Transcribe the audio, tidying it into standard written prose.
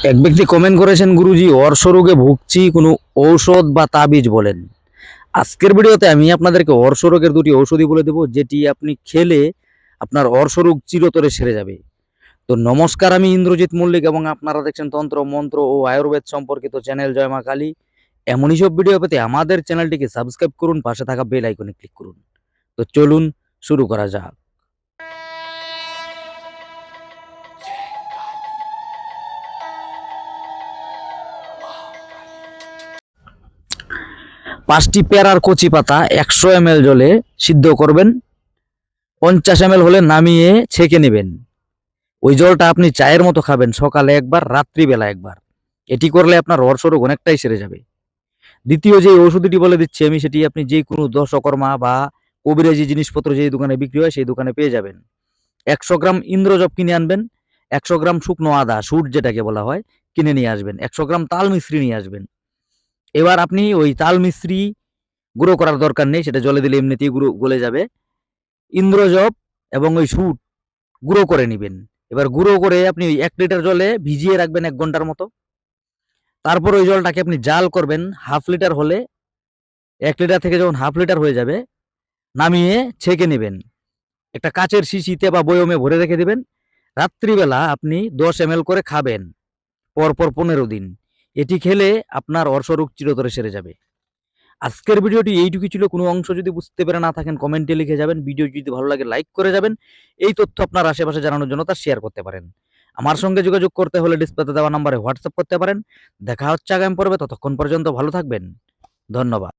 এক ব্যক্তি কমেন্ট করেছেন, গুরুজি অর্শ রোগে ভুগছি, কোনো ঔষধ বা তাবিজ বলেন। আজকের ভিডিওতে আমি আপনাদেরকে অর্শ রোগের দুটি ঔষধি বলে দেবো, যেটি আপনি খেলে আপনার অর্শ রোগ চিরতরে সেরে যাবে। তো নমস্কার, আমি ইন্দ্রজিৎ মল্লিক এবং আপনারা দেখছেন তন্ত্র মন্ত্র ও আয়ুর্বেদ সম্পর্কিত চ্যানেল জয় মা কালী। এমনই সব ভিডিও পেতে আমাদের চ্যানেলটিকে সাবস্ক্রাইব করুন, পাশে থাকা বেল আইকনে ক্লিক করুন। তো চলুন শুরু করা যাক। 5টি পেয়ারার কচি পাতা 100 ml জলে সিদ্ধ করবেন। 50 ml হলে নামিয়ে ছেঁকে নেবেন। ওই জলটা আপনি চায়ের মতো খাবেন, সকালে একবার, রাত্রিবেলা একবার। এটি করলে আপনার অর্শ রোগ অনেকটাই সেরে যাবে। দ্বিতীয় যে ওষুধটি বলে দিচ্ছি আমি, সেটি আপনি যে কোনো দশকর্মা বা কবিরাজি জিনিসপত্র যেই দোকানে বিক্রি হয় সেই দোকানে পেয়ে যাবেন। 100 গ্রাম ইন্দ্রজব কিনে আনবেন, 100 গ্রাম শুকনো আদা, সুট যেটাকে বলা হয়, কিনে নিয়ে আসবেন, 100 গ্রাম তাল মিশ্রি নিয়ে আসবেন। এবার আপনি ওই তাল মিশ্রি গুঁড়ো করার দরকার নেই, সেটা জলে দিলে এমনিতেই গুঁড়ো গলে যাবে। ইন্দ্রজব এবং ওই সুট গুঁড়ো করে নিবেন। এবার গুঁড়ো করে আপনি 1 লিটার জলে ভিজিয়ে রাখবেন 1 ঘন্টার মতো। তারপর ওই জলটাকে আপনি জাল করবেন, হাফ লিটার হলে 1 লিটার থেকে যখন হাফ লিটার হয়ে যাবে, নামিয়ে ছেঁকে নেবেন। একটা কাচের শিশিতে বা বয়মে ভরে রেখে দিবেন। রাত্রিবেলা আপনি 10 ml করে খাবেন, পরপর 15 দিন। এটি খেলে আপনার অর্শরোগ চিরতরে সেরে যাবে। আজকের ভিডিওটি এইটুকুই ছিল। কোনো অংশ যদি বুঝতে পেরে না থাকেন কমেন্টে লিখে যাবেন। ভিডিও যদি ভালো লাগে লাইক করে যাবেন। এই তথ্য আপনার আশেপাশে জানানোর জন্য তা শেয়ার করতে পারেন। আমার সঙ্গে যোগাযোগ করতে হলে ডিসপ্লেতে দেওয়া নম্বরে হোয়াটসঅ্যাপ করতে পারেন। দেখা হচ্ছে আগামী পর্বে, ততক্ষণ পর্যন্ত ভালো থাকবেন। ধন্যবাদ।